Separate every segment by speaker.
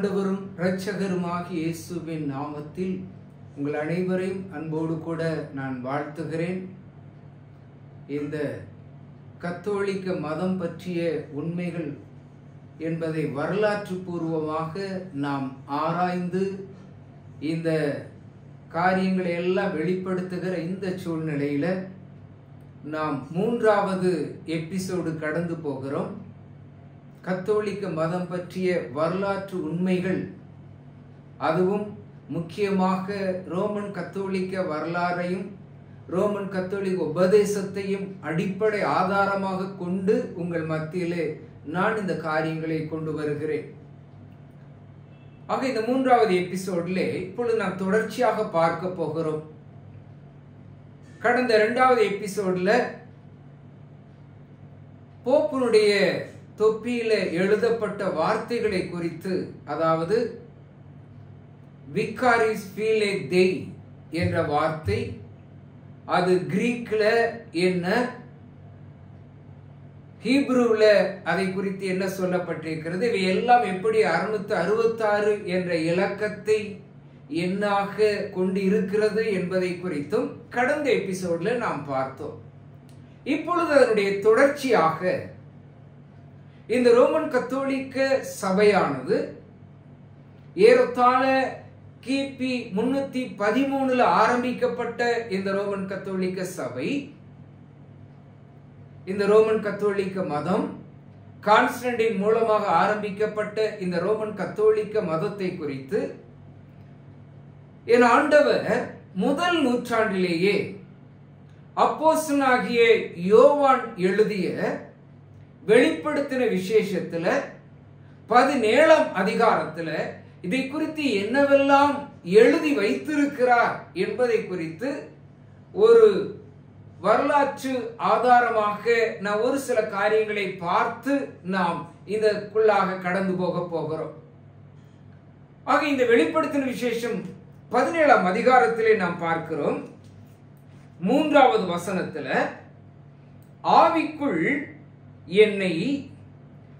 Speaker 1: ஆண்டவரும் இரட்சகருமாகிய இயேசுவின் நாமத்தில் உங்கள் அனைவரையும் அன்போடு கூட நான் வாழ்த்துகிறேன். இந்த கத்தோலிக்க மதம் பற்றிய உண்மைகள் என்பதை வரலாற்று பூர்வமாக நாம் ஆராய்ந்து இந்த காரியங்களை எல்லாம் வெளிப்படுத்துகிற இந்த சூழ்நிலையில நாம் 3வது எபிசோடு கடந்து போகிறோம். கத்தோலிக்க மதம் பற்றிய வரலாற்று உண்மைகள், அதுவும் முக்கியமாக ரோமன் கத்தோலிக்க வரலாறையும் ரோமன் கத்தோலிக்க உபதேசத்தையும் அடிப்படை ஆதாரமாக கொண்டு உங்கள் மத்தியிலே நான் இந்த காரியங்களை கொண்டு வருகிறேன். ஆக இந்த 3வது எபிசோட்ல இப்பொழுது நாம் தொடர்ச்சியாக பார்க்க போகிறோம். கடந்த 2வது எபிசோட்ல போப்புனுடைய தொப்பியில எழுதப்பட்ட வார்த்தைகளை குறித்து, அதாவது விக்காரிஸ் ஃபீலே தேய் என்ற வார்த்தை, அது கிரீக்ல என்ன, ஹீப்ரூல அதை குறித்து என்ன சொல்லப்பட்டிருக்கிறது, இவை எல்லாம் எப்படி 666 என்ற இலக்கத்தை எண்ணாக கொண்டு இருக்கிறது என்பதை குறித்தும் கடந்த எபிசோட்ல நாம் பார்த்தோம். இப்பொழுது அதனுடைய தொடர்ச்சியாக இந்த ரோமன் கத்தோலிக்க சபையானது ஏறத்தாழ கிபி 313 ஆரம்பிக்கப்பட்ட இந்த ரோமன் கத்தோலிக்க சபை, இந்த ரோமன் கத்தோலிக்க மதம், கான்ஸ்டன்டின் மூலமாக ஆரம்பிக்கப்பட்ட இந்த ரோமன் கத்தோலிக்க மதத்தை குறித்து என் ஆண்டவர் முதல் நூற்றாண்டிலேயே அப்போஸ்தலனாகிய யோவான் எழுதிய வெளிப்படுத்தின விசேஷத்துல 17ஆம் அதிகாரத்துல இதை குறித்து என்னவெல்லாம் எழுதி வைத்திருக்கிறார் என்பதை குறித்து ஒரு வரலாற்று ஆதாரமாக நான் ஒரு சில காரியங்களை பார்த்து நாம் இதற்குள்ளாக கடந்து போகிறோம். ஆக இந்த வெளிப்படுத்தின விசேஷம் 17ஆம் அதிகாரத்திலே நாம் பார்க்கிறோம். 3வது வசனத்துல, ஆவிக்குள் என்னை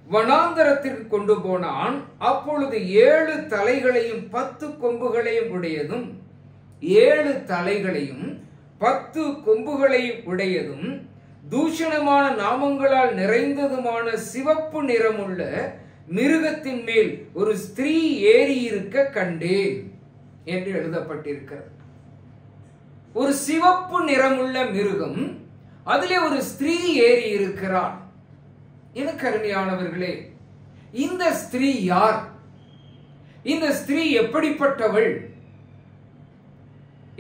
Speaker 1: வனாந்தரத்திற்கு கொண்டு போனான். அப்பொழுது 7 தலைகளையும் 10 கொம்புகளையும் உடையதும், 7 தலைகளையும் 10 கொம்புகளையும் உடையதும் தூஷணமான நாமங்களால் நிறைந்ததுமான சிவப்பு நிறமுள்ள மிருகத்தின் மேல் ஒரு ஸ்திரீ ஏறி இருக்க கண்டேன் என்று எழுதப்பட்டிருக்கிறது. ஒரு சிவப்பு நிறமுள்ள மிருகம், அதிலே ஒரு ஸ்திரீ ஏறி இருக்கிறார். எனக்கு அருமையானவர்களே, இந்த ஸ்திரீ யார்? இந்த ஸ்திரீ எப்படிப்பட்டவள்?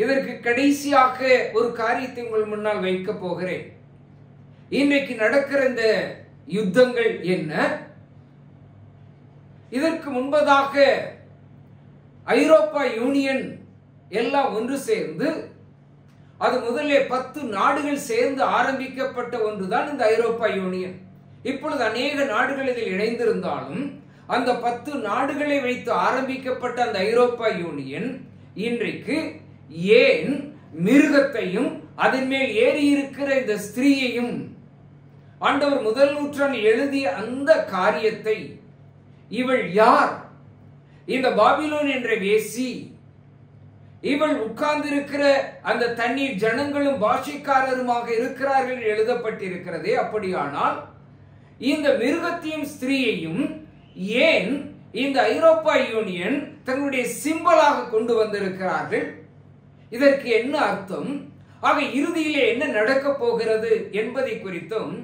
Speaker 1: இதற்கு கடைசியாக ஒரு காரியத்தை உங்கள் முன்னால் வைக்க போகிறேன். இன்றைக்கு நடக்கிற இந்த யுத்தங்கள் என்ன? இதற்கு முன்பதாக ஐரோப்பா யூனியன் எல்லாம் ஒன்று சேர்ந்து, அது முதல்ல 10 நாடுகள் சேர்ந்து ஆரம்பிக்கப்பட்ட ஒன்றுதான் இந்த ஐரோப்பா யூனியன். இப்பொழுது அநேக நாடுகள் இதில் இணைந்திருந்தாலும் அந்த 10 நாடுகளை வைத்து ஆரம்பிக்கப்பட்ட அந்த ஐரோப்பா யூனியன் இன்றைக்கு ஏன் மிருகத்தையும் அதன் மேல் ஏறி இருக்கிற இந்த ஸ்திரீயையும், ஆண்டவர் முதல் நூற்றாண்டில் எழுதிய அந்த காரியத்தை, இவள் யார்? இந்த பாபிலோன் என்ற வேசி, இவள் உட்கார்ந்திருக்கிற அந்த தண்ணீர் ஜனங்களும் பாஷைக்காரருமாக இருக்கிறார்கள் எழுதப்பட்டிருக்கிறதே. அப்படியானால் இந்த மிருகத்தையும் ஸ்திரீயையும் ஏன் இந்த ஐரோப்பா யூனியன் தங்களுடைய சிம்பலாக கொண்டு வந்திருக்கிறார்கள்? இதற்கு என்ன அர்த்தம்? ஆக இறுதியிலே என்ன நடக்க போகிறது என்பதை குறித்தும்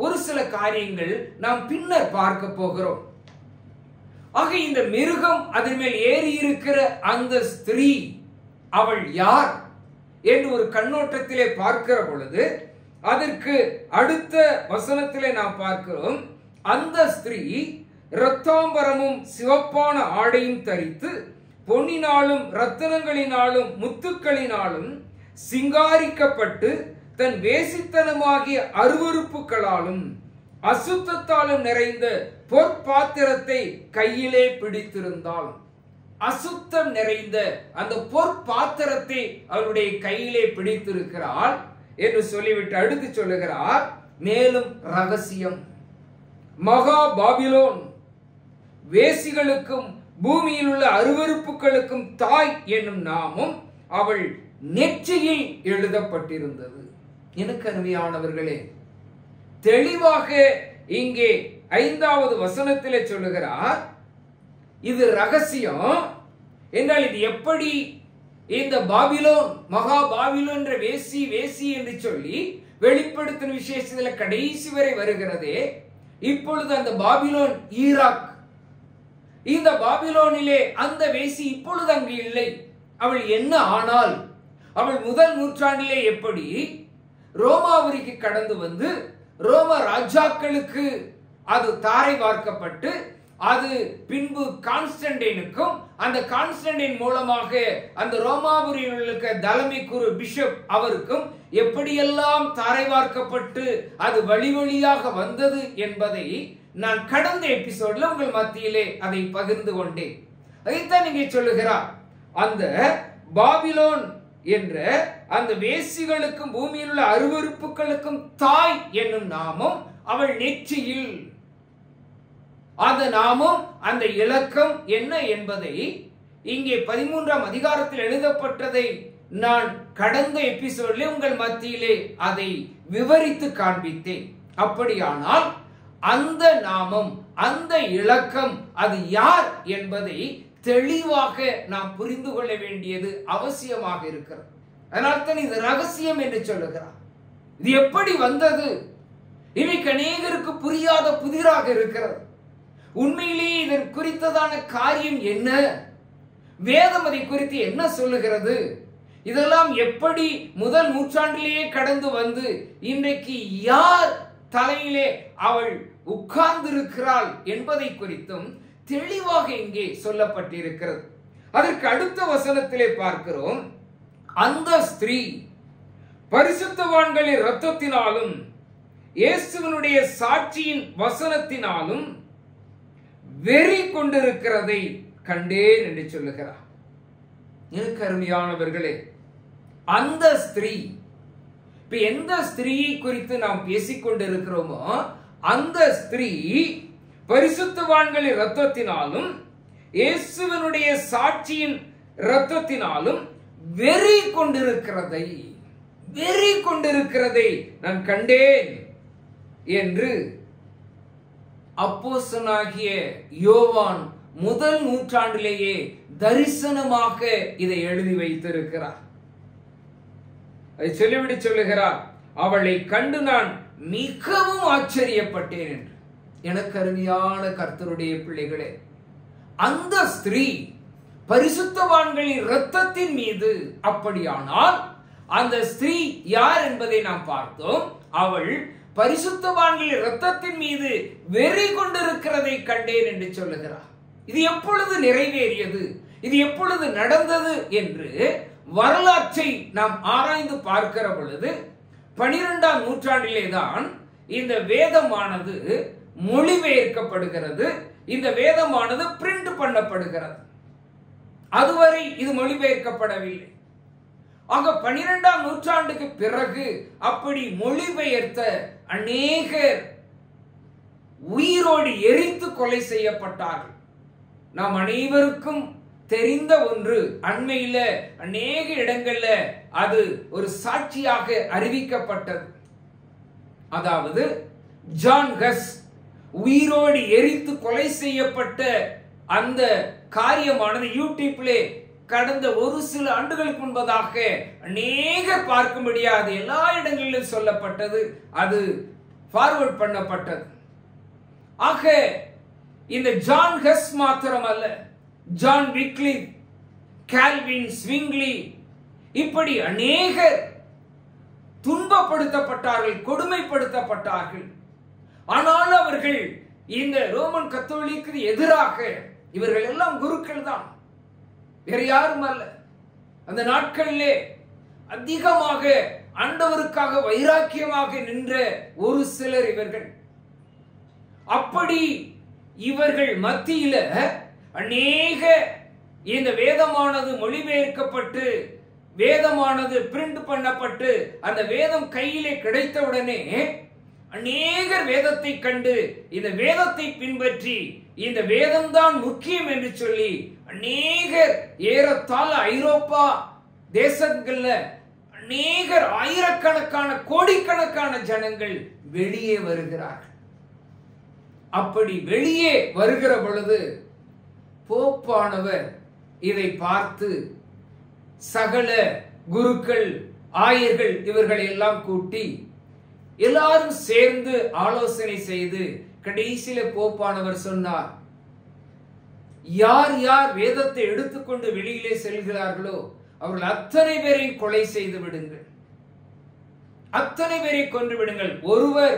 Speaker 1: ஒரு சில காரியங்கள் நாம் பின்னர் பார்க்க போகிறோம். ஆக இந்த மிருகம் அதன் மேல் ஏறி இருக்கிற அந்த ஸ்திரீ, அவள் யார் என்று ஒரு கண்ணோட்டத்திலே பார்க்கிற பொழுது, அதற்கு அடுத்த வசனத்திலே நாம் பார்க்கிறோம், அந்த ஸ்திரீ இரத்தாம்பரமும் சிவப்பான ஆடையும் தரித்து பொன்னினாலும் ரத்தினங்களினாலும் முத்துக்களினாலும் சிங்காரிக்கப்பட்டு தன் வேசித்தனமாகிய அருவருப்புகளாலும் அசுத்தத்தாலும் நிறைந்த பொற்பாத்திரத்தை கையிலே பிடித்திருந்தாள். அசுத்தம் நிறைந்த அந்த பொற்பாத்திரத்தை அவருடைய கையிலே பிடித்திருக்கிறாள் என்று சொல்லிவிட்டு அடுத்து சொல்லுகிறார், மேலும் ரகசியம், மகா பாபிலோன் வேசிகளுக்கும் பூமியில் உள்ள அருவருப்புகளுக்கும் தாய் என்னும் நாமம் அவள் நெற்றியில் எழுதப்பட்டிருந்தது. எனக்கு அருமையானவர்களே, தெளிவாக இங்கே 5வது வசனத்திலே சொல்லுகிறார், இது ரகசியம் என்றால் இது எப்படி இந்த பாபிலோன், மகா பாபிலோன் என்ற வேசி வேசி என்று சொல்லி வெளிப்படுத்தும் விசேஷத்தில் கடைசி வரை வருகிறதே. இப்பொழுது அந்த பாபிலோன் ஈராக், இந்த பாபிலோனிலே அந்த வேசி இப்பொழுது அங்கு இல்லை. அவள் என்ன ஆனால், அவள் முதல் நூற்றாண்டிலே எப்படி ரோமாபுரிக்கு கடந்து வந்து ரோம ராஜாக்களுக்கு அது தாரை வார்க்கப்பட்டு அது பின்பு கான்ஸ்டன்டைனுக்கும், அந்த கான்ஸ்டன்டைன் மூலமாக அந்த ரோமாபுரியில் உள்ள தலைமை குரு பிஷப் அவருக்கும் எப்படியெல்லாம் தாரை வார்க்கப்பட்டு அது வழி வழியாக வந்தது என்பதை நான் கடந்த எபிசோட்ல உங்கள் மத்தியிலே அதை பகிர்ந்து கொண்டேன். அதைத்தான் இங்கே சொல்லுகிறார். அந்த பாபிலோன் என்ற அந்த வேசிகளுக்கும் பூமியில் உள்ள அருவருப்புகளுக்கும் தாய் என்னும் நாமம் அவள் நெற்றியில். அந்த நாமம், அந்த இலக்கம் என்ன என்பதை இங்கே 13ஆம் அதிகாரத்தில் எழுதப்பட்டதை நான் கடந்த எபிசோட்ல உங்கள் மத்தியிலே அதை விவரித்து காண்பித்தேன். அப்படியானால் அந்த நாமம், அந்த இலக்கம் அது யார் என்பதை தெளிவாக நாம் புரிந்து கொள்ள வேண்டியது அவசியமாக இருக்கிறது. அதனால்தான் இது ரகசியம் என்று சொல்லுகிறார். இது எப்படி வந்தது? இன்னைக்கு அநேகருக்கு புரியாத புதிராக இருக்கிறது. உண்மையிலேயே இதன் குறித்ததான காரியம் என்ன? வேதம் அதை குறித்து என்ன சொல்லுகிறது? இதெல்லாம் எப்படி முதல் நூற்றாண்டிலேயே கடந்து வந்து இன்றைக்கு யார் தலையிலே அவள் உட்கார்ந்திருக்கிறாள் என்பதை குறித்தும் தெளிவாக இங்கே சொல்லப்பட்டிருக்கிறது. அதற்கு அடுத்த வசனத்திலே பார்க்கிறோம், அந்த ஸ்திரீ பரிசுத்தவான்களின் இரத்தத்தினாலும் இயேசுவினுடைய சாட்சியின் வசனத்தினாலும் வெறி கொண்டிருக்கிறதை கண்டேன் என்று சொல்லுகிறார். எனக்கு அருமையானவர்களே, அந்த ஸ்திரீ, இப்ப எந்த ஸ்திரீயை குறித்து நாம் பேசிக்கொண்டிருக்கிறோமோ அந்த ஸ்திரீ பரிசுத்தவான்களின் இரத்தத்தினாலும் இயேசுவினுடைய சாட்சியின் இரத்தத்தினாலும் வெறி கொண்டிருக்கிறதை நான் கண்டேன் என்று அப்போஸ்தலனாகிய யோவான் முதல் நூற்றாண்டிலேயே தரிசனமாக இதை எழுதி வைத்திருக்கிறார். அதை சொல்லிவிட்டு சொல்லுகிறார், அவளை கண்டு நான் மிகவும் ஆச்சரியப்பட்டேன் என்று. எனக்கு அருமையான கர்த்தருடைய பிள்ளைகளே, அந்த ஸ்திரீ பரிசுத்தவான்களின் இரத்தத்தின் மீது, அப்படியானால் அந்த ஸ்திரீ யார் என்பதை நாம் பார்த்தோம். அவள் பரிசுத்தவான்களின் இரத்தத்தின் மீது வெறி கொண்டிருக்கிறதை கண்டேன் என்று சொல்லுகிறார். இது எப்பொழுது நிறைவேறியது, இது எப்பொழுது நடந்தது என்று வரலாற்றை நாம் ஆராய்ந்து பார்க்கிற பொழுது 12ஆம் நூற்றாண்டிலே தான் இந்த வேதமானது மொழிபெயர்க்கப்படுகிறது. இந்த வேதமானது பிரிண்ட் பண்ணப்படுகிறது. அதுவரை இது மொழிபெயர்க்கப்படவில்லை. ஆக 12ஆம் நூற்றாண்டுக்கு பிறகு அப்படி மொழிபெயர்த்த அநேகர் உயிரோடு எரித்து கொலை செய்யப்பட்டார்கள். நாம் அனைவருக்கும் தெரிந்த ஒன்று. அண்மையில அநேக இடங்கள்ல அது ஒரு சாட்சியாக அறிவிக்கப்பட்டது. அதாவது ஜான் ஹஸ் உயிரோடு எரித்து கொலை செய்யப்பட்ட அந்த காரியமானது யூடியூப்ல கடந்த ஒரு சில ஆண்டுகளுக்கு முன்பதாக அநேகர் பார்க்க முடியாது எல்லா இடங்களிலும் சொல்லப்பட்டது, அது ஃபார்வர்ட் பண்ணப்பட்டது. ஆக இந்த ஜான் ஹஸ் மாத்திரமல்ல, ஜான் விக்லி, கால்வின், ஸ்விங்லி, இப்படி அநேகர் துன்பப்படுத்தப்பட்டார்கள், கொடுமைப்படுத்தப்பட்டார்கள். ஆனால் அவர்கள் இந்த ரோமன் கத்தோலிக்கு எதிராக, இவர்கள் எல்லாம் குருக்கள் தான், வேற யாரும் அல்ல. அந்த நாட்களிலே அதிகமாக ஆண்டவருக்காக வைராக்கியமாக நின்ற ஒரு சிலர் இவர்கள். அப்படி இவர்கள் மத்தியில அநேக இந்த வேதமானது மொழிபெயர்க்கப்பட்டு வேதமானது பிரிண்ட் பண்ணப்பட்டு அந்த வேதம் கையிலே கிடைத்தவுடனே அநேகர் வேதத்தை கண்டு இந்த வேதத்தை பின்பற்றி இந்த வேதம்தான் முக்கியம் என்று சொல்லி அநேகர் ஏறத்தாழ ஐரோப்பா தேசங்கள்ல அநேகர் ஆயிரக்கணக்கான கோடிக்கணக்கான ஜனங்கள் வெளியே வருகிறார்கள். அப்படி வெளியே வருகிற பொழுது போப்பானவர் இதை பார்த்து சகல குருக்கள் ஆயர்கள் இவர்களை எல்லாம் கூட்டி எல்லாரும் சேர்ந்து ஆலோசனை செய்து கடைசியில போப்பானவர் சொன்னார், யார் யார் வேதத்தை எடுத்துக்கொண்டு வெளியிலே செல்கிறார்களோ அவர்கள் அத்தனை பேரையும் கொலை செய்து விடுங்கள், அத்தனை பேரை கொன்று விடுங்கள். ஒருவர்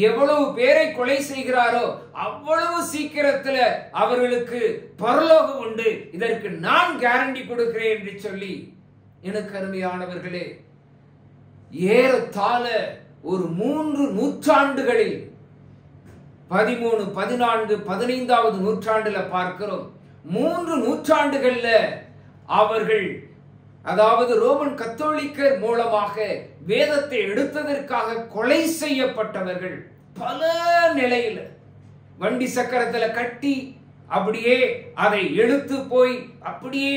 Speaker 1: எவ்வளவு பேரை கொலை செய்கிறாரோ அவ்வளவு சீக்கிரத்துல அவர்களுக்கு பரலோகம் உண்டு, இதற்கு நான் கேரண்டி கொடுக்கிறேன் என்று சொல்லி, எனக்கு அருமையானவர்களே, ஏறத்தாழ ஒரு 3 நூற்றாண்டுகளில் 13, 14, 15வது நூற்றாண்டுல பார்க்கிறோம். 3 நூற்றாண்டுகள்ல அவர்கள், அதாவது ரோமன் கத்தோலிக்கர் மூலமாக வேதத்தை எடுத்ததற்காக கொலை செய்யப்பட்டவர்கள் பல நிலையில வண்டி சக்கரத்துல கட்டி அப்படியே அதை எடுத்து போய் அப்படியே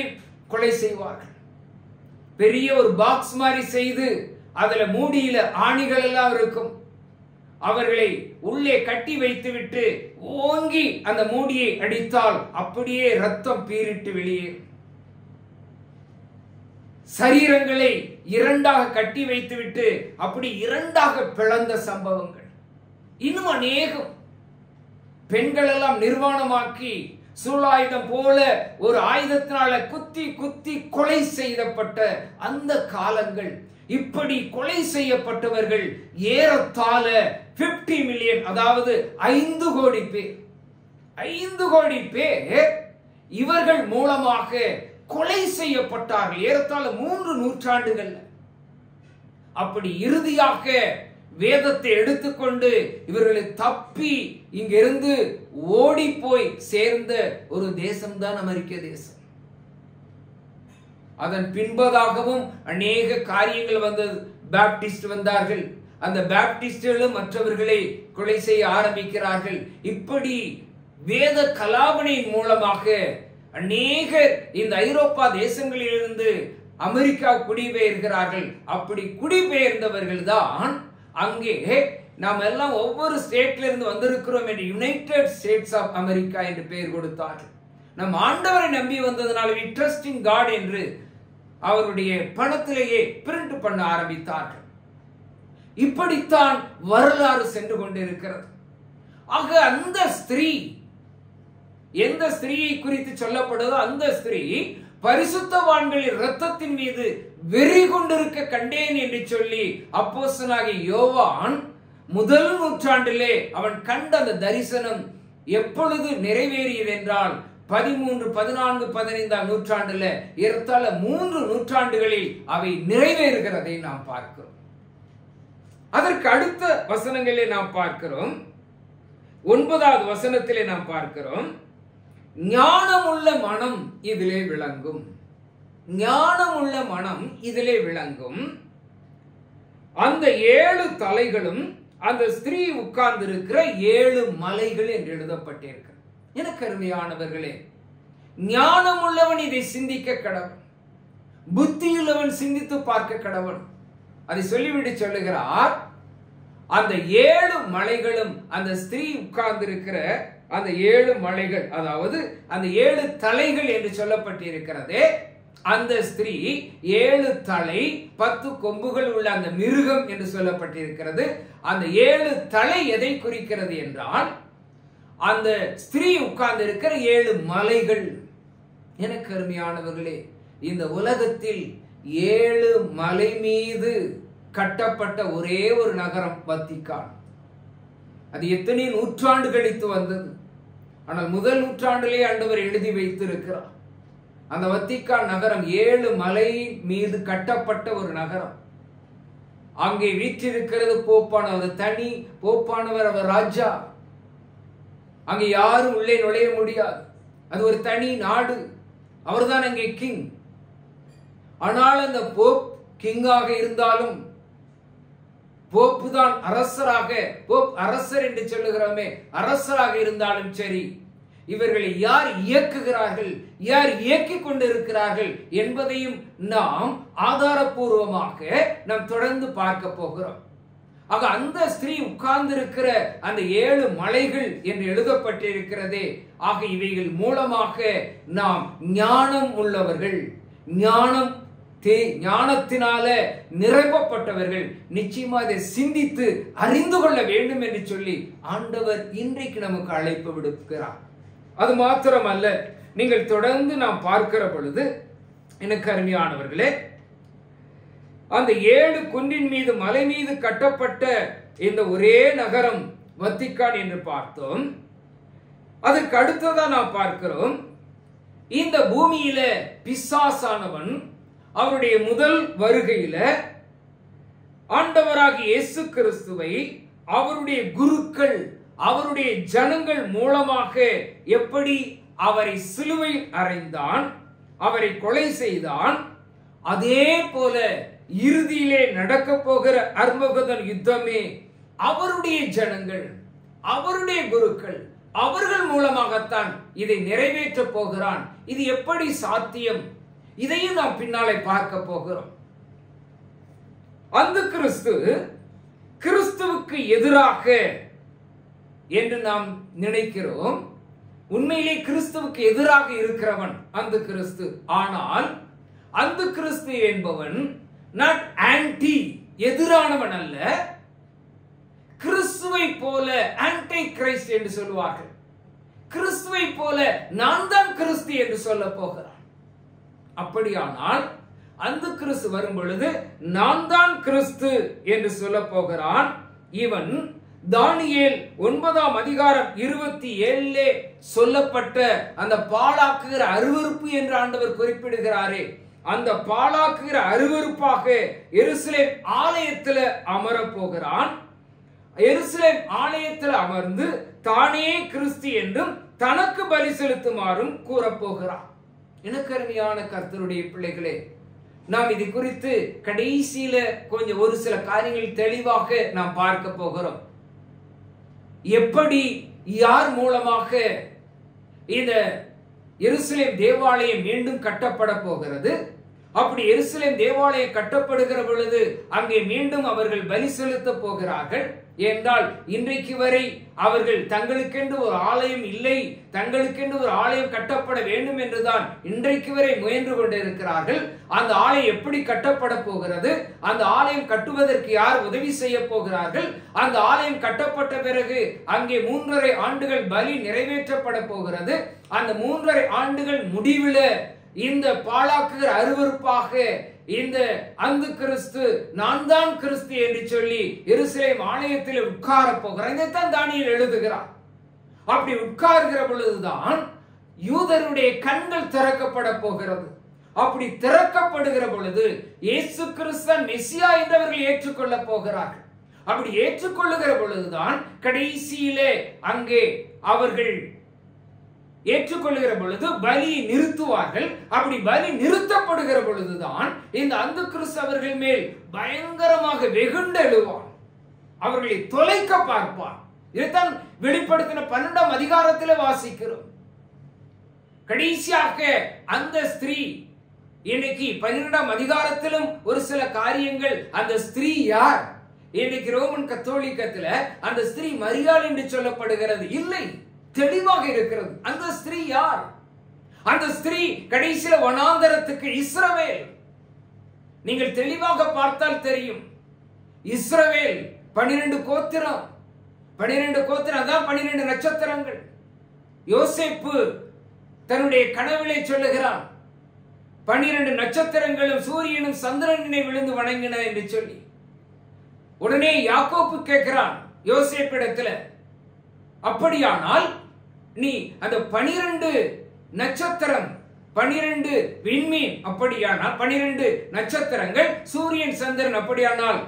Speaker 1: கொலை செய்வார்கள். பெரிய ஒரு பாக்ஸ் மாதிரி செய்து அதுல மூடியில ஆணிகள் எல்லாம் இருக்கும். அவர்களை உள்ளே கட்டி வைத்துவிட்டு ஓங்கி அந்த மூடியை அடித்தால் அப்படியே ரத்தம் பீரிட்டு வெளியேறும். சரீரங்களை 2ஆக கட்டி வைத்துவிட்டு அப்படி 2ஆக பிளந்த சம்பவங்கள் இன்னும் அநேகம். பெண்கள் எல்லாம் நிர்வாணமாக்கி சூலாயுதம் போல ஒரு ஆயுதத்தினால குத்தி குத்தி கொலை செய்யப்பட்ட அந்த காலங்கள். இப்படி கொலை செய்யப்பட்டவர்கள் ஏறத்தாழ 50 மில்லியன், அதாவது 5 கோடி பேர். 5 கோடி பேர் இவர்கள் மூலமாக கொலை செய்யப்பட்டார்கள் ஏறத்தாழ 3 நூற்றாண்டுகள். அப்படி இறுதியாக வேதத்தை எடுத்துக்கொண்டு இவர்களை தப்பி இங்கிருந்து ஓடி போய் சேர்ந்த ஒரு தேசம்தான் அமெரிக்க தேசம். அதன் பின்பதாகவும் அநேக காரியங்கள் வந்தது. பாப்டிஸ்ட் வந்தார்கள், அந்த பாப்டிஸ்டுகளும் மற்றவர்களை கொலை செய்ய ஆரம்பிக்கிறார்கள். இப்படி வேத கலாபனையின் மூலமாக அநேகர் இந்த ஐரோப்பா தேசங்களிலிருந்து அமெரிக்கா குடிபெயர்கிறார்கள். அப்படி குடிபெயர்ந்தவர்கள் தான் அங்கே நாம் எல்லாம் ஒவ்வொரு ஸ்டேட்ல இருந்து வந்திருக்கிறோம் என்று யுனைடெட் ஸ்டேட்ஸ் ஆஃப் அமெரிக்கா என்று பெயர் கொடுத்தார்கள். நம் ஆண்டவரை நம்பி வந்ததனால் we trust in God என்று அவருடைய பணத்திலேயே பிரிண்ட் பண்ண ஆரம்பித்தார்கள். இப்படித்தான் வரலாறு சென்று கொண்டிருக்கிறது. ஆக அந்த ஸ்திரீ, எந்த ஸ்திரீயை குறித்து சொல்லப்படுதோ அந்த ஸ்திரீ பரிசுத்தவான்களின் இரத்தத்தின் மீது வெறி கொண்டிருக்க கண்டேன் என்று சொல்லி அப்போஸ்தலனாகிய யோவான் முதல் நூற்றாண்டிலே அவன் கண்ட அந்த தரிசனம் எப்பொழுது நிறைவேறியது என்றால் 13, 14, 15ஆம் நூற்றாண்டுல ஏறத்தாழ 3 நூற்றாண்டுகளில் அவை நிறைவேறுகிறதை நாம் பார்க்கிறோம். அதற்கு அடுத்த வசனங்களிலே நாம் பார்க்கிறோம். 9வது வசனத்திலே நாம் பார்க்கிறோம், ஞானமுள்ள மனம் இதிலே விளங்கும். ஞானமுள்ள மனம் இதிலே விளங்கும். அந்த 7 தலைகளும் அந்த ஸ்திரீ உட்கார்ந்திருக்கிற 7 மலைகள் என்று எழுதப்பட்டிருக்கிறது. எனக்கு அருமையானவர்களே, ஞானம் உள்ளவன் இதை சிந்திக்க கடவன், புத்தியுள்ளவன் சிந்தித்து பார்க்க கடவன். அதை சொல்லிவிட்டு சொல்லுகிறார், அந்த 7 மலைகளும் அந்த ஸ்திரீ உட்கார்ந்திருக்கிற அந்த 7 மலைகள், அதாவது அந்த 7 தலைகள் என்று சொல்லப்பட்டிருக்கிறதே, அந்த ஸ்திரீ 7 தலை 10 கொம்புகள் உள்ள அந்த மிருகம் என்று சொல்லப்பட்டிருக்கிறது. அந்த 7 தலை எதை குறிக்கிறது என்றால் அந்த ஸ்திரீ உட்கார்ந்து இருக்கிற 7 மலைகள். எனக்கு அருமையானவர்களே, இந்த உலகத்தில் 7 மலை மீது கட்டப்பட்ட ஒரே ஒரு நகரம் வத்திக்கான். அது எத்தனை நூற்றாண்டு கழித்து வந்தது. ஆனால் முதல் நூற்றாண்டிலே ஆண்டவர் எழுதி வைத்திருக்கிறார். அந்த வத்திக்கான் நகரம் 7 மலை மீது கட்டப்பட்ட ஒரு நகரம். அங்கே வீற்றிருக்கிறது போப்பானவர். தனி போப்பானவர், அவர் ராஜா. அங்கே யாரும் உள்ளே நுழைய முடியாது. அது ஒரு தனி நாடு. அவர்தான் அங்கே கிங். ஆனால் அந்த போப் கிங்காக இருந்தாலும் போப்பு தான் அரசராக, போப் அரசர் என்று சொல்லுகிறோமே, அரசராக இருந்தாலும் சரி, இவர்களை யார் இயக்குகிறார்கள், யார் இயக்கிக் கொண்டிருக்கிறார்கள் என்பதையும் நாம் ஆதாரபூர்வமாக நாம் தொடர்ந்து பார்க்க போகிறோம். ஆக அந்த ஸ்திரீ உட்கார்ந்து இருக்கிற அந்த 7 மலைகள் என்று எழுதப்பட்டிருக்கிறதே, ஆக இவைகள் மூலமாக நாம் ஞானம் உள்ளவர்கள், ஞானத்தினால நிரப்பப்பட்டவர்கள் நிச்சயமா அதை சிந்தித்து அறிந்து கொள்ள வேண்டும் என்று சொல்லி ஆண்டவர் இன்றைக்கு நமக்கு அழைப்பு விடுக்கிறார். அது மாத்திரமல்ல, நீங்கள் தொடர்ந்து நாம் பார்க்கிற பொழுது எனக்கு அருமையானவர்களே, அந்த 7 குன்றின் மீது மலை மீது கட்டப்பட்ட இந்த ஒரே நகரம் வத்திக்கான் என்று பார்த்தோம். அதுக்கு அடுத்ததான் நாம் பார்க்கிறோம், இந்த பூமியில பிசாசானவன் அவருடைய முதல் வருகையில ஆண்டவராகிய இயேசு கிறிஸ்துவை அவருடைய குருக்கள், அவருடைய ஜனங்கள் மூலமாக எப்படி அவரை சிலுவையில் அறைந்தான், அவரை கொலை செய்தான், அதே போல இறுதியிலே நடக்க போகிற அர்மகதன் யுத்தமே அவருடைய ஜனங்கள், அவருடைய குருக்கள், அவர்கள் மூலமாகத்தான் இதை நிறைவேற்ற போகிறான். இது எப்படி சாத்தியம்? இதையும் நாம் பின்னாலே பார்க்க போகிறோம். அந்த கிறிஸ்துவுக்கு எதிராக என்று நாம் நினைக்கிறோம். உண்மையிலே கிறிஸ்துவுக்கு எதிராக இருக்கிறவன் அந்த கிறிஸ்து. ஆனால் அந்த கிறிஸ்து என்பவன் not anti, எதிரானவன் அல்ல, கிறிஸ்துவை போல ஆன்டி கிரைஸ்ட் என்று சொல்லுவார்கள். கிறிஸ்துவை போல நான் தான் கிறிஸ்து என்று சொல்ல போகிறான். அப்படியானால் அந்த கிறிஸ்து வரும் பொழுது நான் தான் கிறிஸ்து என்று சொல்ல போகிறான். இவன் தானியேல் 9ஆம் அதிகாரம் 27 சொல்லப்பட்ட அந்த பாழாக்குகிற அருவருப்பு என்று ஆண்டவர் குறிப்பிடுகிறாரே, அந்த பாழாக்குகிற அருவருப்பாக எருசலேம் ஆலயத்தில் அமர போகிறான். எருசலேம் ஆலயத்தில் அமர்ந்து தானே கிறிஸ்து என்றும் தனக்கு பலி செலுத்துமாறும் கூறப்போகிறான். எனக்கு அருமையான கர்த்தருடைய பிள்ளைகளே, நாம் இது குறித்து கடைசியில கொஞ்சம் ஒரு சில காரியங்கள் தெளிவாக நாம் பார்க்க போகிறோம். எப்படி, யார் மூலமாக இந்த எருசலேம் தேவாலயம் மீண்டும் கட்டப்பட போகிறது, அப்படி எருசலேம் தேவாலயம் கட்டப்படுகிற பொழுது அங்கே மீண்டும் அவர்கள் பலி செலுத்த போகிறார்கள் என்றால், இன்றைக்கு வரை அவர்கள் தங்களுக்கென்று ஒரு ஆலயம் இல்லை, தங்களுக்கென்று ஒரு ஆலயம் கட்டப்பட வேண்டும் என்றுதான் இன்றைக்கு வரை முயன்று கொண்டிருக்கிறார்கள். அந்த ஆலயம் எப்படி கட்டப்பட போகிறது, அந்த ஆலயம் கட்டுவதற்கு யார் உதவி செய்ய போகிறார்கள், அந்த ஆலயம் கட்டப்பட்ட பிறகு அங்கே 3.5 ஆண்டுகள் பலி நிறைவேற்றப்பட போகிறது. அந்த 3.5 ஆண்டுகள் முடிவில் இந்த பாழாக்குகிற அருவருப்பாக இந்த அந்த கிறிஸ்து நான் தான் கிறிஸ்து என்று சொல்லி எருசலேம் ஆலயத்தில் உட்கார போகிறார். இதைத்தான் தானியேல் எழுதுகிறார். அப்படி உட்கார்கிற பொழுதுதான் யூதருடைய கண்கள் திறக்கப்பட போகிறது. அப்படி திறக்கப்படுகிற பொழுது இயேசு கிறிஸ்து மெசியா என்றவர்கள் ஏற்றுக்கொள்ள போகிறார்கள். அப்படி ஏற்றுக்கொள்ளுகிற பொழுதுதான் கடைசியிலே அங்கே அவர்கள் ஏற்றுக்கொள்ளுகிற பொழுது பலியை நிறுத்துவார்கள். அப்படி பலி நிறுத்தப்படுகிற பொழுதுதான் இந்த அந்த கிறிஸ்து அவர்கள் மேல் பயங்கரமாக வெகுண்டு எழுவான், அவர்களை தொலைக்க பார்ப்பான். இதைத்தான் வெளிப்படுத்தின 12ஆம் அதிகாரத்தில் வாசிக்கிறோம். கடைசியாக அந்த ஸ்திரீ, இன்னைக்கு 12ஆம் அதிகாரத்திலும் ஒரு சில காரியங்கள், அந்த ஸ்திரீ யார்? இன்னைக்கு ரோமன் கத்தோலிக்கத்தில் அந்த ஸ்திரீ மரியாள் என்று சொல்லப்படுகிறது இல்லை, தெளிவாக இருக்கிறது. அந்த ஸ்திரீ யார்? அந்த ஸ்திரீ கடைசியில வனாந்தரத்துக்கு இஸ்ரவேல். நீங்கள் தெளிவாக பார்த்தால் தெரியும். இஸ்ரவேல் 12 கோத்திரம், 12 கோத்திரம், அதான் 12 நட்சத்திரங்கள். யோசேப்பு தன்னுடைய கனவிலே சொல்லுகிறான், 12 நட்சத்திரங்களும் சூரியனும் சந்திரனை விழுந்து வணங்கின என்று சொல்லி. உடனே யாக்கோப்பு கேட்கிறான் யோசேப்பிடத்துல, அப்படியானால் நீ அந்த 12 நட்சத்திரம், 12 விண்மீன், அப்படியானால் 12 நட்சத்திரங்கள், சூரியன் சந்திரன், அப்படியானால்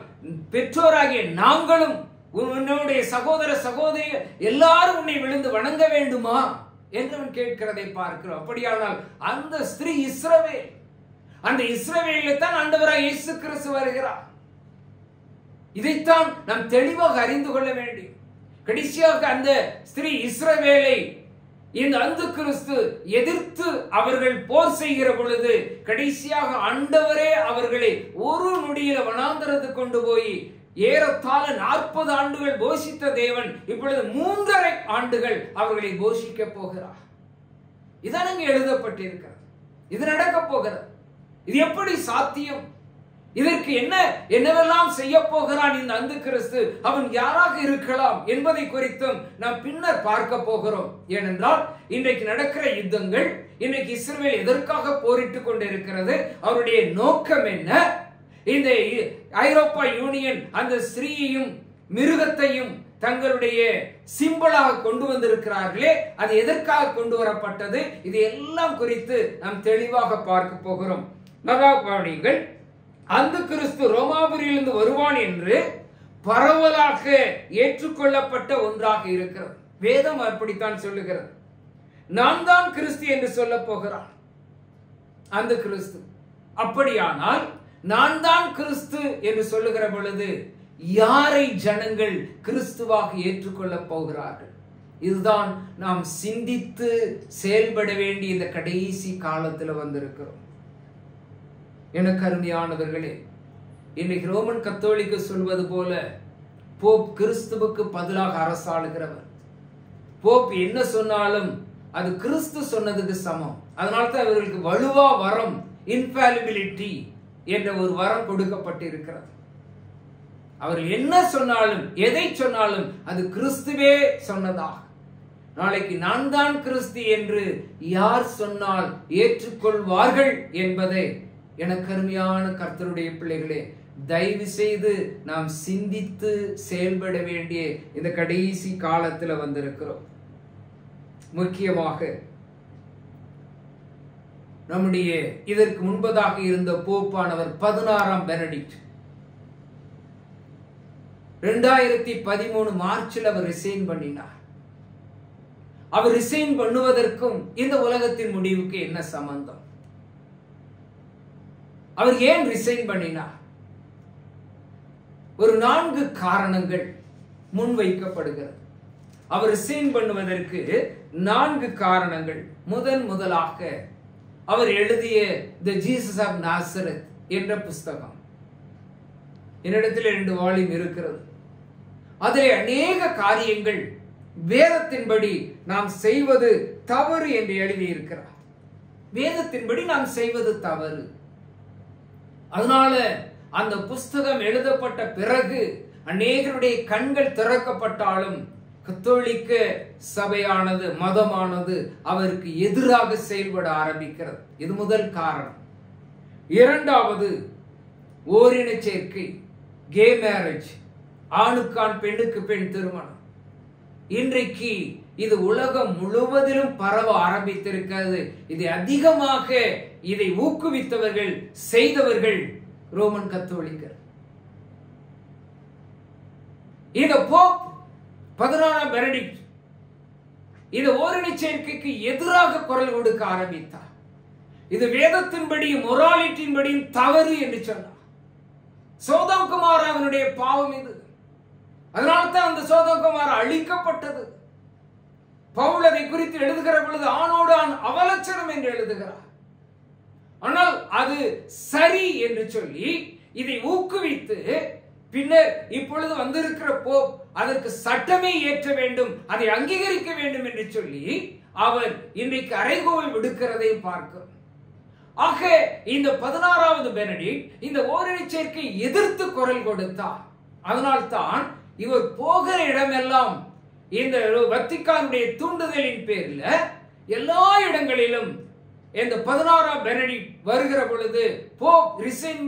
Speaker 1: பெற்றோராகிய நாங்களும் உன்னுடைய சகோதர சகோதரி எல்லாரும் உன்னை விழுந்து வணங்க வேண்டுமா என்று கேட்கிறதை பார்க்கிறோம். அப்படியானால் அந்த ஸ்திரீ இஸ்ரவேல். அந்த இஸ்ரவேலில் தான் ஆண்டவராய் இயேசு கிறிஸ்து வருகிறார். இதைத்தான் நாம் தெளிவாக அறிந்து கொள்ள வேண்டும். கடைசியாக அந்த ஸ்திரீ இஸ்ரவேலை இந்த அந்து கிறிஸ்து எதிர்த்து அவர்கள் போர் செய்கிற பொழுது கடைசியாக ஆண்டவரே அவர்களை ஒரு நொடியில வனாந்தரத்துக்கு கொண்டு போய் ஏறத்தாழ 40 ஆண்டுகள் போஷித்த தேவன் இப்பொழுது 3.5 ஆண்டுகள் அவர்களை போஷிக்க போகிறார். இதான் இங்கு எழுதப்பட்டிருக்கிறது. இது நடக்க போகிறது. இது எப்படி சாத்தியம்? இதற்கு என்னவெல்லாம் செய்ய போகிறான் இந்த அந்து கிறிஸ்து? அவன் யாராக இருக்கலாம் என்பதை குறித்தும் நாம் பின்னர் பார்க்க போகிறோம். ஏனென்றால் இன்றைக்கு நடக்கிற யுத்தங்கள், இன்றைக்கு இஸ்ரவேல் எதற்காக போரிட்டு கொண்டிருக்கிறது, அவருடைய நோக்கம் என்ன? இந்த ஐரோப்பா யூனியன் அந்த ஸ்திரீயையும் மிருகத்தையும் தங்களுடைய சிம்பலாக கொண்டு வந்திருக்கிறார்களே, அது எதற்காக கொண்டு வரப்பட்டது? இது எல்லாம் குறித்து நாம் தெளிவாக பார்க்க போகிறோம். மகாபாணிகள் அந்து கிறிஸ்து ரோமாபுரியிலிருந்து வருவான் என்று பரவலாக ஏற்றுக்கொள்ளப்பட்ட ஒன்றாக இருக்கிறது. வேதம் அப்படித்தான் சொல்லுகிறது. நான் தான் கிறிஸ்து என்று சொல்ல போகிறான் அந்த கிறிஸ்து. அப்படியானால் நான் தான் கிறிஸ்து என்று சொல்லுகிற பொழுது யாரை ஜனங்கள் கிறிஸ்துவாக ஏற்றுக்கொள்ள போகிறார்கள்? இதுதான் நாம் சிந்தித்து செயல்பட வேண்டிய இந்த கடைசி காலத்தில் வந்திருக்கிறோம். எனக்கு அருமையானவர்களே, இன்னைக்கு ரோமன் கத்தோலிக்க சொல்வது போல போப் கிறிஸ்துவுக்கு பதிலாக அரசாளுகிறவர். போப் என்ன சொன்னாலும் அது கிறிஸ்து சொன்னதுக்கு சமம். அதனால்தான் இவர்களுக்கு வலுவா வரம், இன்ஃபாலிபிலிட்டி என்ற ஒரு வரம் கொடுக்கப்பட்டிருக்கிறது. அவர்கள் என்ன சொன்னாலும் எதை சொன்னாலும் அது கிறிஸ்துவே சொன்னதாக. நாளைக்கு நான் தான் கிறிஸ்து என்று யார் சொன்னால் ஏற்றுக்கொள்வார்கள் என்பதை எனக்கு அருமையான கர்த்தருடைய பிள்ளைகளே, தயவு செய்து நாம் சிந்தித்து செயல்பட வேண்டிய இந்த கடைசி காலத்துல வந்திருக்கிறோம். முக்கியமாக நம்முடைய இதற்கு முன்பதாக இருந்த போப்பானவர் 16ஆம் பெனடிக்ட் 2013 மார்ச்சில் அவர் ரிசைன் பண்ணினார். அவர் ரிசைன் பண்ணுவதற்கும் இந்த உலகத்தின் முடிவுக்கு என்ன சம்பந்தம்? அவர் ஏன் ரிசைன் பண்ணினார்? ஒரு 4 காரணங்கள் முன்வைக்கப்படுகிறது. அவர் ரிசைன் பண்ணுவதற்கு 4 காரணங்கள். முதலாக அவர் எழுதிய தி ஜீசஸ் ஆஃப் நாசரத் என்ற புஸ்தகம். என்னிடத்தில் 2 வால்யூம் இருக்கிறது. அதிலே அநேக காரியங்கள் வேதத்தின்படி நாம் செய்வது தவறு என்று எழுதியிருக்கிறார். வேதத்தின்படி நாம் செய்வது தவறு. அதனால அந்த புஸ்தகம் எழுதப்பட்ட பிறகு அநேகருடைய கண்கள் திறக்கப்பட்டாலும் கத்தோலிக்க சபையானது, மதமானது அவருக்கு எதிராக செயல்பட ஆரம்பிக்கிறது. இது முதல் காரணம். இரண்டாவது, ஓரின சேர்க்கை, கே மேரேஜ், ஆணுக்கான் பெண்ணுக்கு பெண் திருமணம். இன்றைக்கு இது உலகம் முழுவதிலும் பரவ ஆரம்பித்திருக்கிறது. இது அதிகமாக இதை ஊக்குவித்தவர்கள், செய்தவர்கள் ரோமன் கத்தோலிக்கர். இந்த போப் 16ஆம் பெனடிக்ட் இந்த ஓரின சேர்க்கைக்கு எதிராக குரல் கொடுக்க ஆரம்பித்தார். இது வேதத்தின்படியும் மொராலிட்டியின்படியும் தவறு என்று சொன்னார். சோதோம் குமாராவினுடைய பாவம் இது. அதனால்தான் அந்த சோதோம் குமாரா அழிக்கப்பட்டது. பவுல் அதை குறித்து எழுதுகிற பொழுது ஆணோடு ஆண் அவலட்சணம் என்று எழுதுகிறார். ஆனால் அது சரி என்று சொல்லி இதை ஊக்குவித்து பின்னர் இப்பொழுது வந்திருக்கிற போப் அதற்கு சட்டமே ஏற்ற வேண்டும், அதை அங்கீகரிக்க வேண்டும் என்று சொல்லி அவர் இன்றைக்கு அறைகோல் விடுக்கிறதை பார்க்கிறோம். ஆக இந்த 16வது பெனடிக்ட் இந்த ஓரின சேர்க்கை எதிர்த்து குரல் கொடுத்தார். அதனால்தான் இவர் போகிற இடமெல்லாம் இந்த வத்திக்கானுடைய தூண்டுதலின் பேரில் எல்லா இடங்களிலும் இந்த 16ஆம் பெனடிக்ட் வருகிற பொழுது போப் ரிசைன்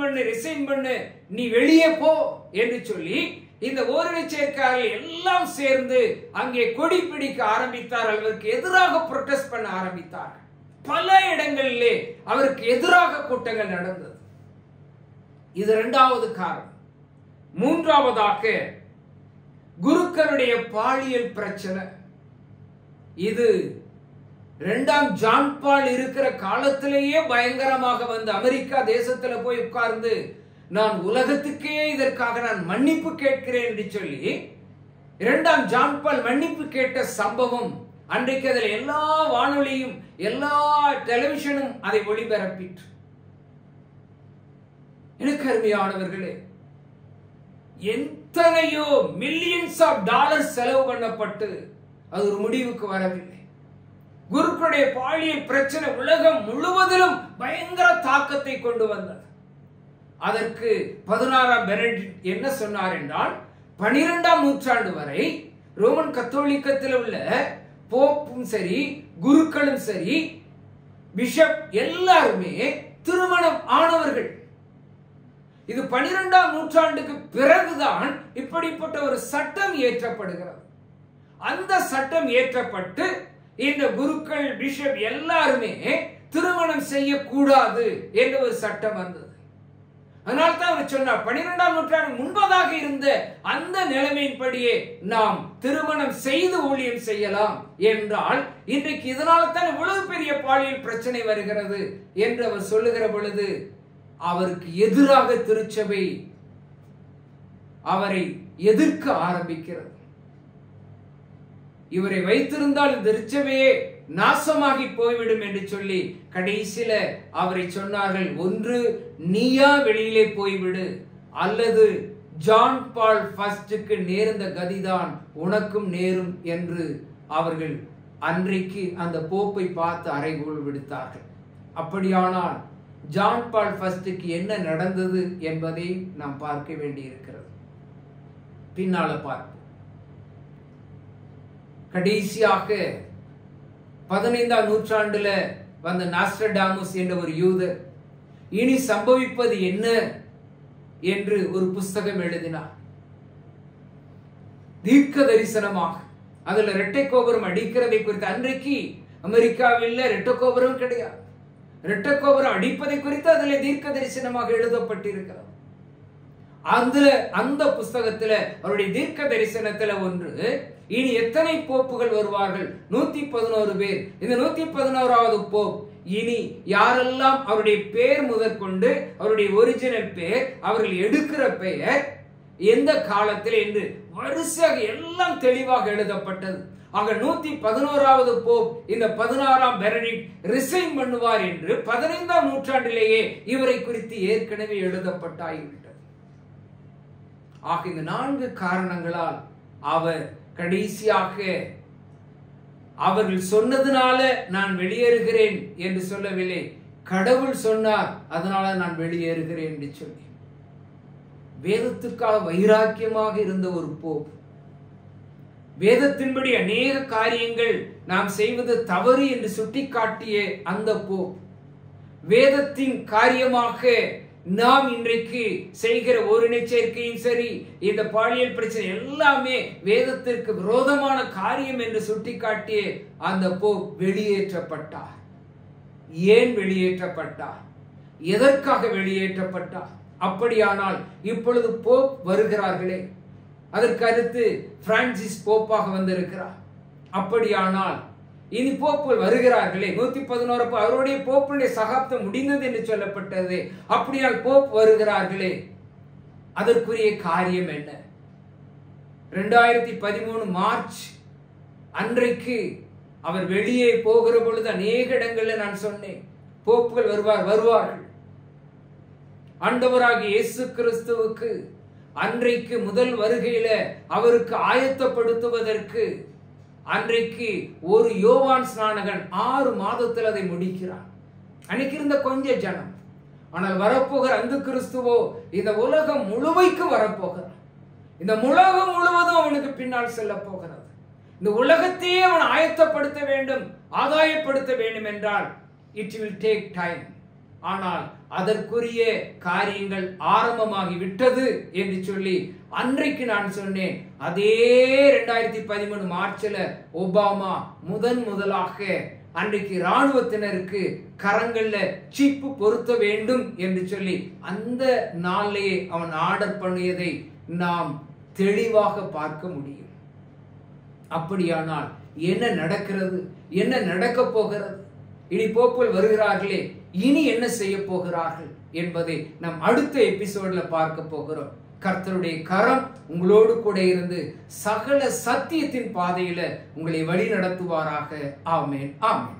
Speaker 1: பண்ணு, நீ வெளியே போ என்று சொல்லி இந்த ஓரின சேர்க்கையாளர்கள் எல்லாம் சேர்ந்து அங்கே கொடி பிடிக்க ஆரம்பித்தார்கள். அவருக்கு எதிராக புரொட்டஸ்ட் பண்ண ஆரம்பித்தார்கள். பல இடங்களிலே அவருக்கு எதிராக கூட்டங்கள் நடந்தது. இது 2வது காரணம். மூன்றாவதாக குருக்களுடைய பாலியல் பிரச்சனை. இது 2ஆம் ஜான் பால் இருக்கிற காலத்திலேயே பயங்கரமாக வந்து அமெரிக்கா தேசத்துல போய் உட்கார்ந்து நான் உலகத்துக்கே இதற்காக நான் மன்னிப்பு கேட்கிறேன் என்று சொல்லி 2ஆம் ஜான் பால் மன்னிப்பு கேட்ட சம்பவம் அன்றைக்கு அதில் எல்லா வானொலியும் எல்லா டெலிவிஷனும் அதை ஒளிபரப்பிற்று. எனக்கு அருமையானவர்களே, எத்தனையோ மில்லியன்ஸ் ஆஃப் டாலர்ஸ் செலவு பண்ணப்பட்டு அது ஒரு முடிவுக்கு வரவில்லை. குருக்களுடைய பாலியல் பிரச்சனை உலகம் முழுவதிலும் பயங்கர தாக்கத்தை கொண்டு வந்தது. அதற்கு 16ஆம் பெனடிக்ட் என்ன சொன்னார் என்றால், 12ஆம் நூற்றாண்டு வரை ரோமன் கத்தோலிக்கத்தில் உள்ள போப்பும் சரி, குருக்களும் சரி, பிஷப் எல்லாருமே திருமணம் ஆனவர்கள். இது 12ஆம் நூற்றாண்டுக்கு பிறகுதான் இப்படிப்பட்ட ஒரு சட்டம் இயற்றப்படுகிறது. அந்த சட்டம் இயற்றப்பட்டு இந்த குருக்கள், பிஷப் எல்லாருமே திருமணம் செய்யக்கூடாது என்ற ஒரு சட்டம் வந்தது. அதனால தான் அவர் சொன்னார், 12ஆம் நூற்றாண்டு முன்பதாக இருந்த அந்த நிலைமையின்படியே நாம் திருமணம் செய்து ஊழியம் செய்யலாம் என்றால், இன்றைக்கு இதனால தான் இவ்வளவு பெரிய பாலியல் பிரச்சனை வருகிறது என்று அவர் சொல்லுகிற பொழுது, அவருக்கு எதிராக திருச்சபை அவரை எதிர்க்க ஆரம்பிக்கிறது. இவரை வைத்திருந்தால் இந்த திருச்சபையே நாசமாகி போய்விடும் என்று சொல்லி கடைசியில அவரை சொன்னார்கள், ஒன்று நீயா வெளியிலே போய்விடு, அல்லது ஜான் பால் ஃபர்ஸ்டுக்கு நேர்ந்த கதிதான் உனக்கும் நேரும் என்று அவர்கள் அன்றைக்கு அந்த போப்பை பார்த்து அறைகூவல் விடுத்தார்கள். அப்படியானால் ஜான் பால் ஃபர்ஸ்டுக்கு என்ன நடந்தது என்பதை நாம் பார்க்க வேண்டியிருக்கிறது. பின்னால பார்ப்போம். கடைசியாக 15ஆம் நூற்றாண்டுல வந்த நாஸ்ட்ரடாமஸ் என்ற ஒரு யூதர் இனி சம்பவிப்பது என்ன என்று ஒரு புஸ்தகம் எழுதினார். தீர்க்க தரிசனமாக அதுல இரட்டை கோபுரம் அடிக்கிறதை குறித்து, அன்றைக்கு அமெரிக்காவில் இரட்டை கோபுரம் கிடையாது, இரட்டை கோபுரம் அடிப்பதை குறித்து அதில் தீர்க்க தரிசனமாக எழுதப்பட்டிருக்கிறது. அந்த புஸ்தகத்துல அவருடைய தீர்க்க தரிசனத்துல ஒன்று, இனி எத்தனை போப்புகள் வருவார்கள்? 111 பேர். இந்த 111வது போப் இனி யாரெல்லாம் அவருடைய பெயர் முதற்கொண்டு அவருடைய ஒரிஜினல் பெயர், அவர்கள் எடுக்கிற பெயர், எந்த காலத்தில் என்று வரிசையாக எல்லாம் தெளிவாக எழுதப்பட்டது. ஆக 111வது போப் இந்த 16ஆம் பெனடிக்ட் ரிசைன் பண்ணுவார் என்று 15ஆம் நூற்றாண்டிலேயே இவரை குறித்து ஏற்கனவே எழுதப்பட்டாகிவிட்டது. ஆக இந்த 4 காரணங்களால் அவர் கடைசியாக அவர்கள் சொன்னதுனால நான் வெளியேறுகிறேன் என்று சொல்லவில்லை, கடவுள் சொன்னார் அதனால நான் வெளியேறுகிறேன் என்று சொல்லி வேதத்துக்காக வைராக்கியமாக இருந்த ஒரு போப், வேதத்தின்படி அநேக காரியங்கள் நாம் செய்வது தவறு என்று சுட்டிக்காட்டிய அந்த போப், வேதத்தின் காரியமாக நாம் இன்றைக்கு செய்கிற ஒரு சேர்க்கையும் சரி, இந்த பாலியல் பிரச்சனை எல்லாமே வேதத்திற்கு விரோதமான காரியம் என்று சுட்டிக்காட்டிய அந்த போப் வெளியேற்றப்பட்டார். ஏன் வெளியேற்றப்பட்டார்? எதற்காக வெளியேற்றப்பட்டார்? அப்படியானால் இப்பொழுது போப் வருகிறார்களே, அதற்கு அடுத்து பிரான்சிஸ் போப்பாக வந்திருக்கிறார். அப்படியானால் இனி போப்புகள் வருகிறார்களே, 111 அவருடைய போப்புடைய சகாப்தம் முடிந்தது என்று சொல்லப்பட்டது. அப்படியால் போப் வருகிறார்களே, அதற்குரிய காரியம் என்ன? 2013 மார்ச் அன்றைக்கு அவர் வெளியே போகிற பொழுது அநேக இடங்களில் நான் சொன்னேன், போப்புகள் வருவார்கள். ஆண்டவராகிய இயேசு கிறிஸ்துவுக்கு அன்றைக்கு முதல் வருகையில அவருக்கு ஆயத்தப்படுத்துவதற்கு அன்றைக்கு ஒரு யோவான் ஸ்நானகன் 6 மாதத்தில் அதை முடிக்கிறார். அன்னைக்கு இருந்த கொஞ்ச ஜனம். ஆனால் வரப்போகிற அந்த கிறிஸ்துவோ இந்த உலகம் முழுமைக்கு வரப்போகிறார். இந்த உலகம் முழுவதும் அவனுக்கு பின்னால் செல்ல போகிறது. இந்த உலகத்தையே அவன் ஆயத்தப்படுத்த வேண்டும், ஆதாயப்படுத்த வேண்டும் என்றால் இட் வில் டேக் டைம். ஆனால் அதற்குரிய காரியங்கள் ஆரம்பமாகி விட்டது என்று சொல்லி அன்றைக்கு நான் சொன்னேன். அதே 2013 மார்ச்ல ஒபாமா முதலாக அன்றைக்கு இராணுவத்தினருக்கு கரங்கள்ல சீப்பு பொருத்த வேண்டும் என்று சொல்லி அந்த நாளிலேயே அவன் ஆர்டர் பண்ணியதை நாம் தெளிவாக பார்க்க முடியும். அப்படியானால் என்ன நடக்கிறது? என்ன நடக்க போகிறது? இனி போப்புகள் வருகிறார்களே, இனி என்ன செய்ய போகிறார்கள் என்பதை நாம் அடுத்த எபிசோட்ல பார்க்க போகிறோம். கர்த்தருடைய கரம் உங்களோடு கூட இருந்து சகல சத்தியத்தின் பாதையில உங்களை வழி நடத்துவாராக. ஆமென், ஆமென்.